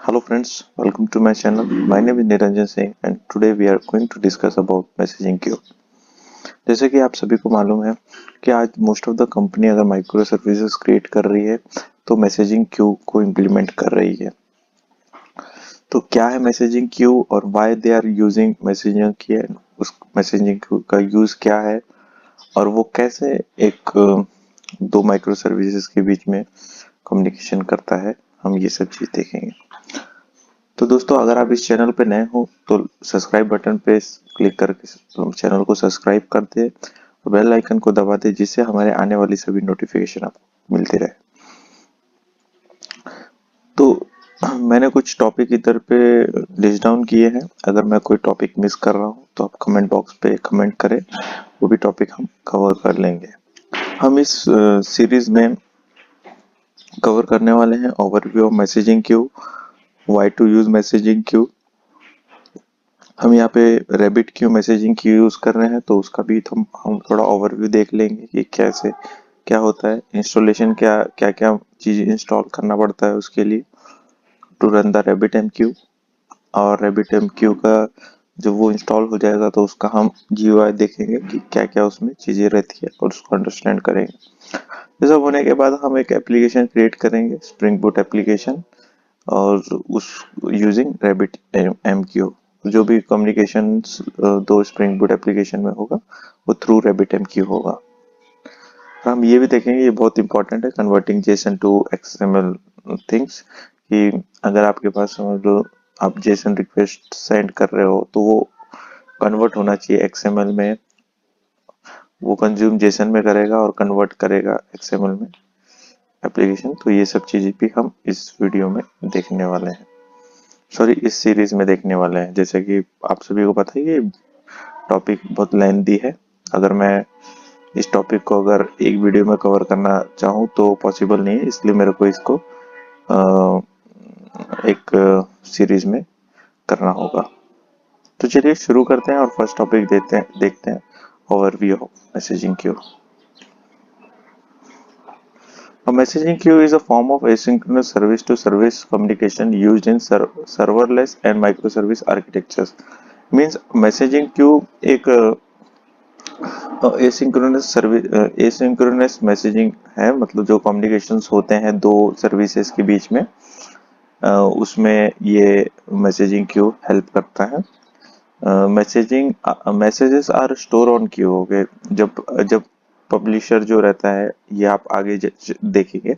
Hello friends, welcome to my channel. My name is Niranjan Singh and today we are going to discuss about messaging queue. जैसे कि आप सभी को मालूम है कि आज मोस्ट ऑफ द कंपनी अगर माइक्रो सर्विसेज क्रिएट कर रही है तो मैसेजिंग क्यू को इम्प्लीमेंट कर रही है। तो क्या है मैसेजिंग क्यू और why they are using messaging queue, उस मैसेजिंग क्यू का यूज क्या है और वो कैसे एक दो माइक्रो सर्विसेज के बीच में कम्युनिकेशन करता है, हम ये सब चीज देखेंगे। तो दोस्तों अगर आप इस चैनल पे नए हो तो सब्सक्राइब बटन पे क्लिक करके चैनल को सब्सक्राइब कर दे और बेल आइकन को दबा दे जिससे हमारे आने वाली सभी नोटिफिकेशन आपको मिलते रहे। तो मैंने कुछ टॉपिक इधर पे लिस्ट डाउन किए हैं। अगर मैं कोई टॉपिक मिस कर रहा हूँ तो आप कमेंट बॉक्स पे कमेंट करें, वो भी टॉपिक हम कवर कर लेंगे। हम इस सीरीज में कवर करने वाले हैं overview of messaging queue, why to use messaging queue. हम यहाँ पे Rabbit queue messaging queue use कर रहे हैं तो उसका भी हम थोड़ा ओवरव्यू देख लेंगे कि कैसे क्या होता है, इंस्टॉलेशन क्या क्या क्या चीज इंस्टॉल करना पड़ता है उसके लिए to run the Rabbit M Q. और रैबिट एम क्यू का जब वो इंस्टॉल हो जाएगा तो उसका हम जीयूआई देखेंगे कि क्या क्या उसमें चीजें रहती है और उसको अंडरस्टैंड करेंगे। ये सब होने के बाद हम एक एप्लीकेशन क्रिएट करेंगे, स्प्रिंग बूट एप्लीकेशन, और उस यूजिंग रैबिट एम क्यू। जो भी कम्युनिकेशन दो स्प्रिंग बूट एप्लीकेशन में होगा वो थ्रू रैबिट एम क्यू होगा। और हम ये भी देखेंगे, ये बहुत इंपॉर्टेंट है, converting JSON to XML things, कि अगर आपके पास समझ लो आप जेसन रिक्वेस्ट सेंड कर रहे हो तो वो कन्वर्ट होना चाहिए एक्सएमएल में, वो कंज्यूम जेसन में करेगा और कन्वर्ट करेगा एक्सएमएल में एप्लीकेशन। तो ये सब चीजें भी हम इस वीडियो में देखने वाले हैं, सॉरी इस सीरीज में देखने वाले हैं। जैसे कि आप सभी को पता है कि टॉपिक बहुत लेंथी है। अगर मैं इस टॉपिक को अगर एक वीडियो में कवर करना चाहूँ तो पॉसिबल नहीं है, इसलिए मेरे को इसको एक सीरीज में करना होगा। तो चलिए शुरू करते हैं और फर्स्ट टॉपिक देखते हैं overview of messaging Q. A messaging queue is a form of asynchronous service-to-service communication used in serverless and microservice architectures. Means messaging queue एक एसिंक्रोनस मैसेजिंग है, मतलब जो कम्युनिकेशंस होते हैं दो सर्विसेज के बीच में, उसमें ये मैसेजिंग क्यू हेल्प करता है। Messaging messages are store on queue हो गए। जब जब पब्लिशर जो रहता है, ये आप आगे देखेंगे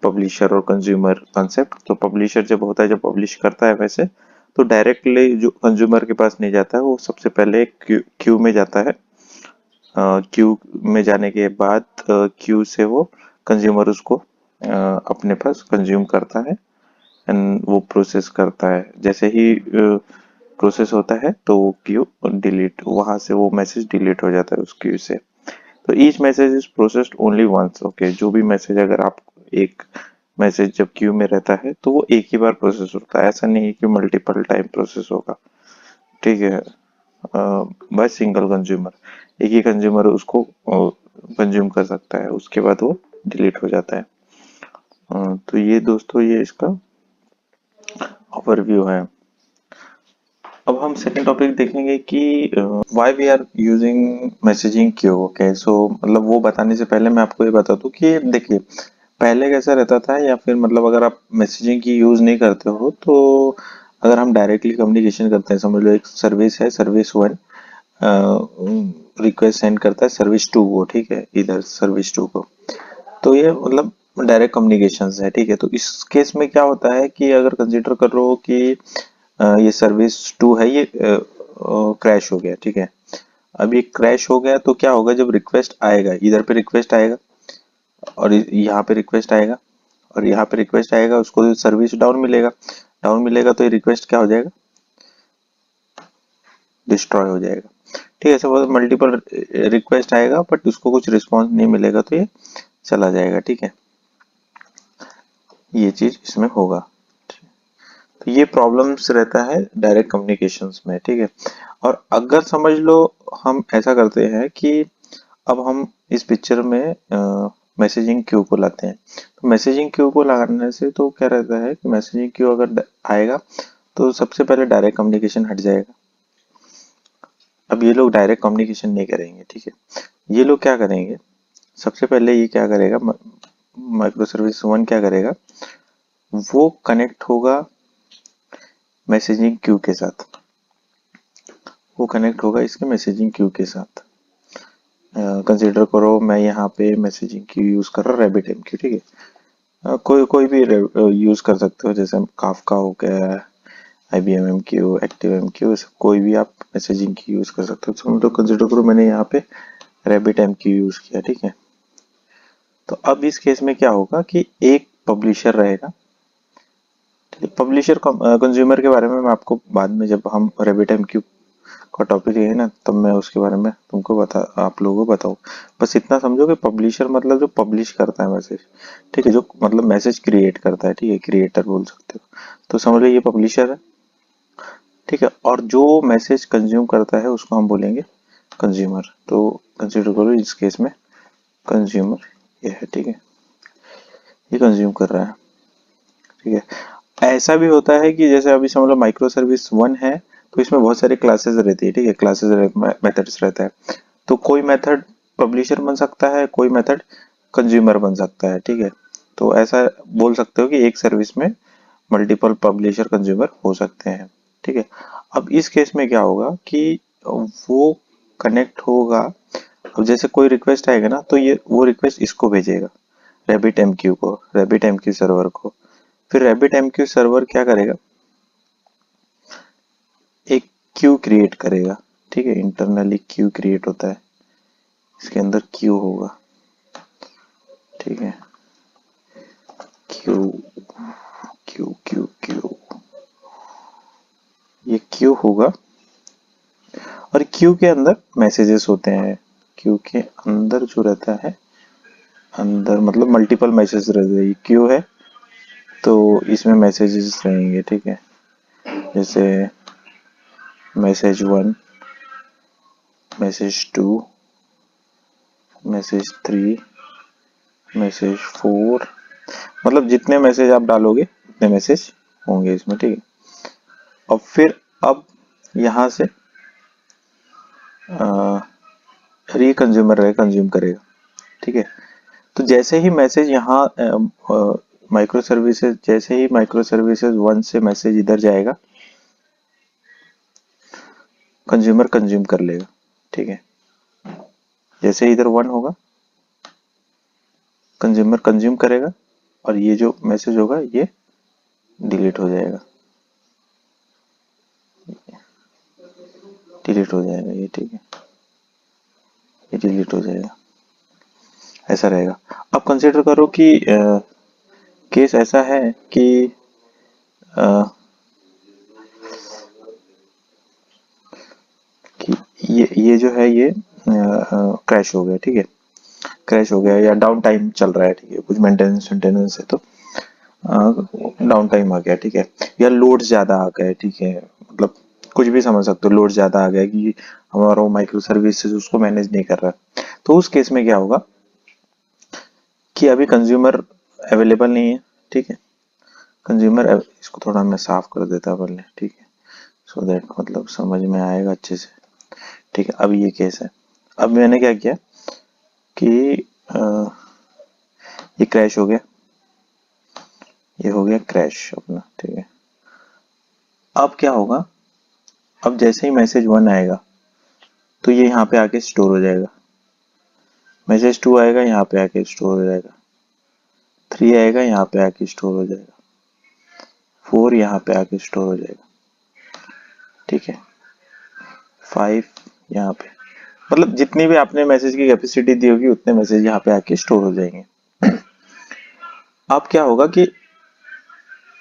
पब्लिशर और कंज्यूमर कंसेप्ट। तो पब्लिशर जब होता है, जब पब्लिश करता है वैसे, तो डायरेक्टली जो कंज्यूमर के पास नहीं जाता है, वो सबसे पहले क्यू में जाता है। क्यू में जाने के बाद क्यू से वो कंज्यूमर उसको अपने पास कंज्यूम करता है एंड वो प्रोसेस करता है। जैसे ही प्रोसेस होता है तो वो क्यू डिलीट, वहां से वो मैसेज डिलीट हो जाता है उस क्यू से। तो each message is processed only once. Okay, जो भी मैसेज अगर आप एक मैसेज जब क्यू में रहता है तो वो एक ही बार प्रोसेस होता है, ऐसा नहीं है कि मल्टीपल टाइम प्रोसेस होगा। ठीक है, बाय सिंगल कंज्यूमर, एक ही कंज्यूमर उसको कंज्यूम कर सकता है, उसके बाद वो डिलीट हो जाता है। तो ये दोस्तों ये इसका ओवरव्यू है। अब हम सेकंड टॉपिक देखेंगे कि why we are using messaging queue. Okay, so मतलब वो बताने से पहले मैं आपको ये बता दूं कि देखिए पहले कैसा रहता था, या फिर मतलब अगर आप मैसेजिंग की यूज नहीं करते हो तो अगर हम डायरेक्टली कम्युनिकेशन करते हैं, समझ लो एक सर्विस है, सर्विस वन रिक्वेस्ट सेंड करता है सर्विस टू को, ठीक है, इधर सर्विस टू को, तो ये मतलब डायरेक्ट कम्युनिकेशन है। ठीक है, तो इस केस में क्या होता है कि अगर कंसिडर कर लो कि ये सर्विस टू है, ये क्रैश हो गया। ठीक है, अब ये क्रैश हो गया तो क्या होगा, जब रिक्वेस्ट आएगा इधर पे रिक्वेस्ट आएगा और यहाँ पे रिक्वेस्ट आएगा और यहाँ पे रिक्वेस्ट आएगा, उसको सर्विस डाउन मिलेगा। डाउन मिलेगा तो ये रिक्वेस्ट क्या हो जाएगा, डिस्ट्रॉय हो जाएगा। ठीक है, सपोज मल्टीपल रिक्वेस्ट आएगा बट उसको कुछ रिस्पॉन्स नहीं मिलेगा तो ये चला जाएगा। ठीक है, ये चीज इसमें होगा। तो ये प्रॉब्लम्स रहता है डायरेक्ट कम्युनिकेशंस में। ठीक है, और अगर समझ लो हम ऐसा करते हैं कि अब हम इस पिक्चर में मैसेजिंग क्यू को लाते हैं। तो मैसेजिंग क्यू को लाने से तो क्या रहता है कि मैसेजिंग क्यू अगर आएगा तो सबसे पहले डायरेक्ट कम्युनिकेशन हट जाएगा। अब ये लोग डायरेक्ट कम्युनिकेशन नहीं करेंगे, ठीक है। ये लोग क्या करेंगे, सबसे पहले ये क्या करेगा, माइक्रो सर्विस वन क्या करेगा, वो कनेक्ट होगा मैसेजिंग क्यू के साथ, वो कनेक्ट होगा इसके मैसेजिंग क्यू के साथ। कंसीडर करो मैं यहाँ पे मैसेजिंग क्यू यूज कर रहा हूँ, रैबिट एम क्यू, ठीक है। कोई कोई भी यूज कर सकते हो, जैसे काफका हो गया, IBM MQ, एक्टिव MQ, कोई भी आप मैसेजिंग की यूज कर सकते हो। समझ लो, कंसिडर करो मैंने यहाँ पे रैबिट MQ यूज किया, ठीक है। तो अब इस केस में क्या होगा कि एक पब्लिशर रहेगा, ठीक है। पब्लिशर कंज्यूमर के बारे में मैं आपको बाद में, जब हम रैबिट MQ का टॉपिक है ना, तब मैं उसके बारे में तुमको आप लोगों को बताऊँ। बस इतना समझो कि पब्लिशर मतलब जो पब्लिश करता है मैसेज, ठीक है, जो मतलब मैसेज क्रिएट करता है, ठीक है, क्रिएटर बोल सकते हो। तो समझ लो ये पब्लिशर है, ठीक है। और जो मैसेज कंज्यूम करता है उसको हम बोलेंगे कंज्यूमर। तो कंसिडर करो इस केस में कंज्यूमर ये है, ठीक है, ये कंज्यूम कर रहा है, ठीक है। ऐसा भी होता है कि जैसे अभी समझ लो माइक्रो सर्विस वन है, तो इसमें बहुत सारी क्लासेस रहती है, ठीक है, क्लासेस मेथड्स रहता है। तो कोई मेथड पब्लिशर बन सकता है, कोई मेथड कंज्यूमर बन सकता है, ठीक है। तो ऐसा बोल सकते हो कि एक सर्विस में मल्टीपल पब्लिशर कंज्यूमर हो सकते हैं, ठीक है। अब इस केस में क्या होगा कि वो कनेक्ट होगा। अब जैसे कोई रिक्वेस्ट आएगा ना, तो ये वो रिक्वेस्ट इसको भेजेगा, रैबिट MQ को, रैबिट MQ सर्वर को। फिर रैबिट MQ सर्वर क्या करेगा, एक क्यू क्रिएट करेगा, ठीक है। इंटरनली क्यू क्रिएट होता है, इसके अंदर क्यू होगा, ठीक है। क्यू क्यू क्यू क्यू, ये क्यू होगा और क्यू के अंदर मैसेजेस होते हैं। क्यू के अंदर जो रहता है, अंदर मतलब मल्टीपल मैसेज रहते हैं। क्यू है तो इसमें मैसेजेस रहेंगे, ठीक है। जैसे message one, message two, message three, message four, मतलब जितने मैसेज आप डालोगे उतने मैसेज होंगे इसमें, ठीक है। और फिर अब यहाँ से ये कंज्यूमर रहेगा, कंज्यूम करेगा, ठीक है। तो जैसे ही मैसेज यहाँ माइक्रो सर्विसेज, जैसे ही माइक्रो सर्विसेज वन से मैसेज इधर जाएगा, कंज्यूमर कंज्यूम कर लेगा, ठीक है। जैसे ही इधर वन होगा, कंज्यूमर कंज्यूम करेगा और ये जो मैसेज होगा ये डिलीट हो जाएगा, डिलीट हो जाएगा ये, ठीक है, ये डिलीट हो जाएगा, ऐसा रहेगा। अब कंसिडर करो कि केस ऐसा है कि अ, कि ये जो है ये क्रैश हो गया, ठीक है, क्रैश हो गया या डाउन टाइम चल रहा है, ठीक है, कुछ मेंटेनेंस मेंटेनेंस है तो डाउन टाइम आ गया, ठीक है, या लोड ज्यादा आ गया, ठीक है, मतलब कुछ भी समझ सकते हो, लोड ज्यादा आ गया कि हमारा वो माइक्रो सर्विसेज उसको मैनेज नहीं कर रहा। तो उस केस में क्या होगा कि अभी कंज्यूमर अवेलेबल नहीं है, ठीक है। कंज्यूमर, इसको थोड़ा मैं साफ कर देता पहले, ठीक है, सो दैट मतलब समझ में आएगा अच्छे से, ठीक है। अब ये केस है, अब मैंने क्या किया कि अ, ये क्रैश हो गया, ये हो गया क्रैश अपना, ठीक है। अब क्या होगा, अब जैसे ही मैसेज वन आएगा तो ये यहाँ पे आके स्टोर हो जाएगा, मैसेज टू आएगा यहाँ पे आके स्टोर हो जाएगा, थ्री आएगा यहाँ पे आके स्टोर हो जाएगा, फोर यहाँ पे आके स्टोर हो जाएगा, ठीक है, फाइव यहाँ पे, मतलब जितनी भी आपने मैसेज की कैपेसिटी दी होगी उतने मैसेज यहाँ पे आके स्टोर हो जाएंगे। अब क्या होगा कि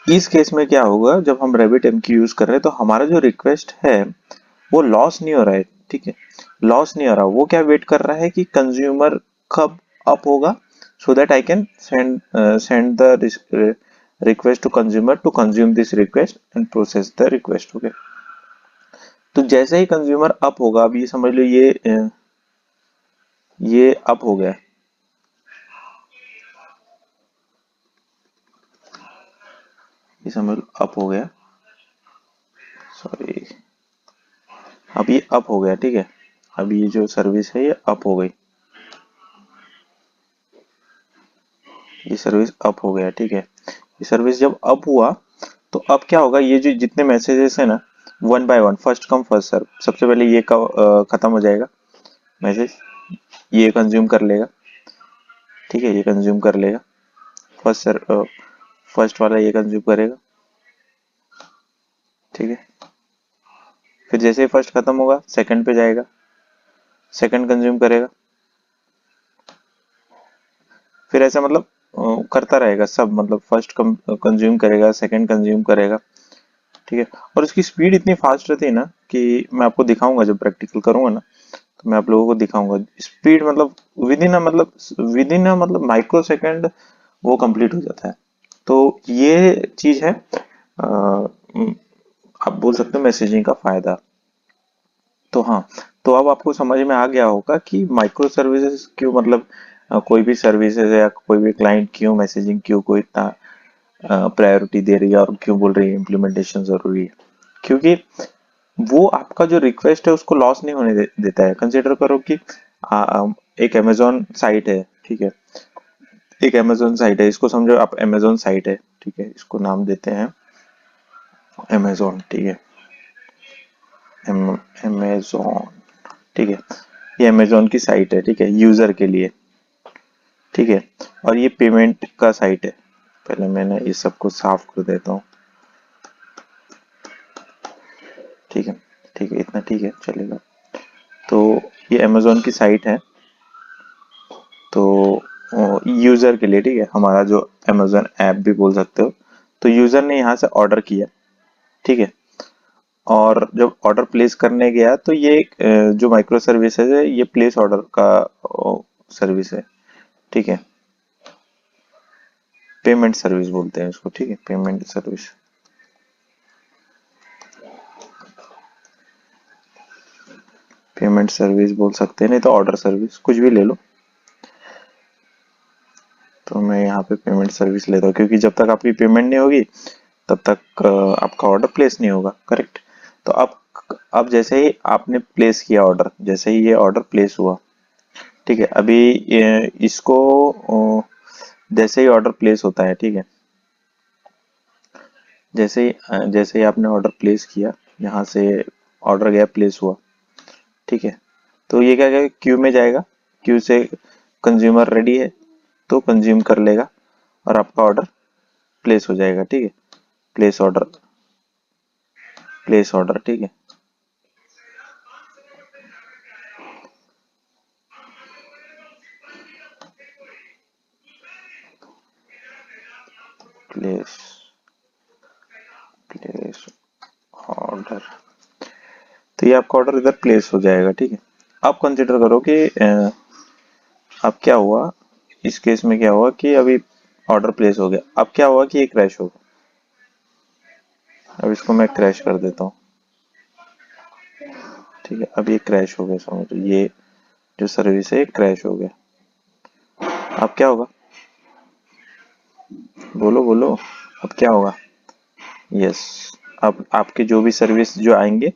इस केस में क्या होगा, जब हम रैबिट MQ यूज कर रहे हैं तो हमारा जो रिक्वेस्ट है वो लॉस नहीं हो रहा है, ठीक है, लॉस नहीं हो रहा। वो क्या वेट कर रहा है कि कंज्यूमर कब अप होगा, so that I can send the request to consumer to consume this request and process the request, okay. तो जैसे ही कंज्यूमर अप होगा, अब ये समझ लो ये अप हो गया, ये समझ लो अप हो गया, सॉरी, अब ये अप हो गया, ठीक है। अब ये जो सर्विस है ये अप हो गई, ये सर्विस अप हो गया, ठीक है। ये सर्विस जब अप हुआ तो अब क्या होगा, ये जो जितने मैसेजेस है ना, one by one, first come first serve, सबसे पहले ये खत्म हो जाएगा मैसेज, ये कंज्यूम कर लेगा, ठीक है, ये कंज्यूम कर लेगा, फर्स्ट सर फर्स्ट वाला ये कंज्यूम करेगा, ठीक है। फिर जैसे ही फर्स्ट खत्म होगा सेकंड पे जाएगा, सेकंड कंज्यूम करेगा, फिर ऐसा मतलब करता रहेगा सब, मतलब फर्स्ट कंज्यूम करेगा, सेकंड कंज्यूम करेगा, ठीक है। और उसकी स्पीड इतनी फास्ट रहती है ना कि मैं आपको दिखाऊंगा जब प्रैक्टिकल करूंगा ना, तो मैं आप लोगों को दिखाऊंगा स्पीड, मतलब विद इन मतलब माइक्रो सेकेंड वो कंप्लीट हो जाता है। तो ये चीज है, आप बोल सकते हो मैसेजिंग का फायदा। तो हाँ, तो अब आपको समझ में आ गया होगा कि माइक्रो सर्विसेज क्यों, मतलब कोई भी सर्विसेज या कोई भी क्लाइंट क्यों मैसेजिंग क्यों को इतना प्रायोरिटी दे रही है और क्यों बोल रही है इम्प्लीमेंटेशन जरूरी है। क्योंकि वो आपका जो रिक्वेस्ट है उसको लॉस नहीं होने देता है। कंसिडर करो कि एक अमेजोन साइट है, ठीक है, एक अमेजोन साइट है, इसको समझो आप अमेजोन साइट है, ठीक है, इसको नाम देते हैं अमेजोन, ठीक है, अमेजोन, ठीक है, ये अमेजोन की साइट है, ठीक है, यूजर के लिए, ठीक है। और ये पेमेंट का साइट है, पहले मैंने ये सबको साफ कर देता हूँ, ठीक है, ठीक है, इतना ठीक है चलेगा। तो ये अमेजोन की साइट है, तो यूजर के लिए, ठीक है, हमारा जो अमेजोन ऐप भी बोल सकते हो। तो यूजर ने यहाँ से ऑर्डर किया, ठीक है, और जब ऑर्डर प्लेस करने गया तो ये जो माइक्रो सर्विसेज है ये प्लेस ऑर्डर का सर्विस है, ठीक है, पेमेंट सर्विस बोलते हैं इसको, ठीक है, पेमेंट सर्विस, पेमेंट सर्विस बोल सकते हैं, नहीं तो ऑर्डर सर्विस, कुछ भी ले लो। तो मैं यहाँ पे पेमेंट सर्विस लेता हूँ, क्योंकि जब तक आपकी पेमेंट नहीं होगी तब तक आपका ऑर्डर प्लेस नहीं होगा, करेक्ट। तो अब जैसे ही आपने प्लेस किया ऑर्डर, जैसे ही ये ऑर्डर प्लेस हुआ, ठीक है, अभी इसको जैसे ही ऑर्डर प्लेस होता है, ठीक है, जैसे ही आपने ऑर्डर प्लेस किया, यहाँ से ऑर्डर गया प्लेस हुआ, ठीक है, तो ये क्या करेगा, क्यू में जाएगा, क्यू से कंज्यूमर रेडी है तो कंज्यूम कर लेगा और आपका ऑर्डर प्लेस हो जाएगा, ठीक है, प्लेस ऑर्डर, प्लेस ऑर्डर, ठीक है, प्लेस, प्लेस ऑर्डर, तो ये आपका ऑर्डर इधर प्लेस हो जाएगा, ठीक है। आप कंसिडर करो कि अब क्या हुआ, इस केस में क्या हुआ कि अभी ऑर्डर प्लेस हो गया, अब क्या हुआ कि ये क्रैश हो गया, अब इसको मैं क्रैश कर देता हूँ, ठीक है, अब ये क्रैश हो गया, समझो ये जो सर्विस है क्रैश हो गया। अब क्या होगा, बोलो बोलो, अब क्या होगा, यस, अब आपके जो भी सर्विस जो आएंगे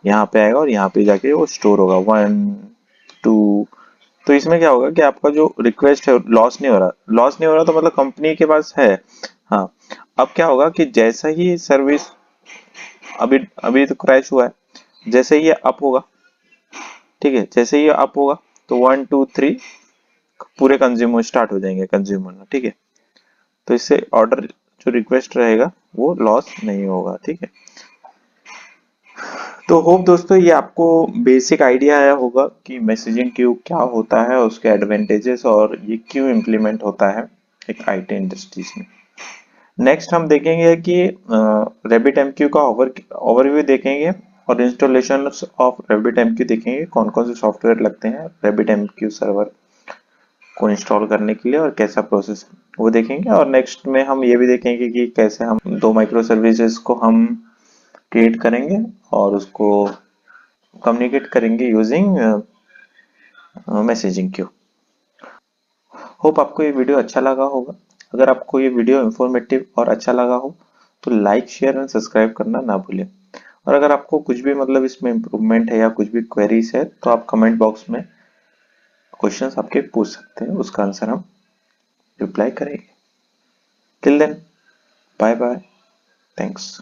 यहाँ पे आएगा और यहाँ पे जाके वो स्टोर होगा, वन टू। तो इसमें क्या होगा कि आपका जो रिक्वेस्ट है लॉस नहीं हो रहा, लॉस नहीं हो रहा, तो मतलब कंपनी के पास है। हाँ, अब क्या होगा कि जैसा ही सर्विस, अभी अभी तो क्रैश हुआ है, जैसे ही ये अप होगा, ठीक है, जैसे ही ये अप होगा तो वन टू थ्री पूरे कंज्यूमर स्टार्ट हो जाएंगे कंज्यूमर, ठीक है। तो इससे ऑर्डर जो रिक्वेस्ट रहेगा वो लॉस नहीं होगा, ठीक है। तो होप दोस्तों ये आपको बेसिक आइडिया आया होगा कि मैसेजिंग क्यू क्या होता है, उसके एडवांटेजेस, और ये क्यों इम्प्लीमेंट होता है एक आईटी इंडस्ट्रीज में। नेक्स्ट हम देखेंगे कि रैबिट एमक्यू का ओवरव्यू देखेंगे, और इंस्टॉलेशन ऑफ रैबिट एमक्यू देखेंगे, कौन कौन से सॉफ्टवेयर लगते हैं रैबिट एमक्यू सर्वर को इंस्टॉल करने के लिए और कैसा प्रोसेस है वो देखेंगे। और नेक्स्ट में हम ये भी देखेंगे कि कैसे हम दो माइक्रो सर्विसेज को हम क्रिएट करेंगे और उसको कम्युनिकेट करेंगे यूजिंग मैसेजिंग क्यू। होप आपको ये वीडियो अच्छा लगा होगा। अगर आपको ये वीडियो इंफॉर्मेटिव और अच्छा लगा हो तो लाइक शेयर एंड सब्सक्राइब करना ना भूलें। और अगर आपको कुछ भी मतलब इसमें इम्प्रूवमेंट है या कुछ भी क्वेरीज है तो आप कमेंट बॉक्स में क्वेश्चंस आपके पूछ सकते हैं, उसका आंसर हम रिप्लाई करेंगे। Till then, bye bye, thanks.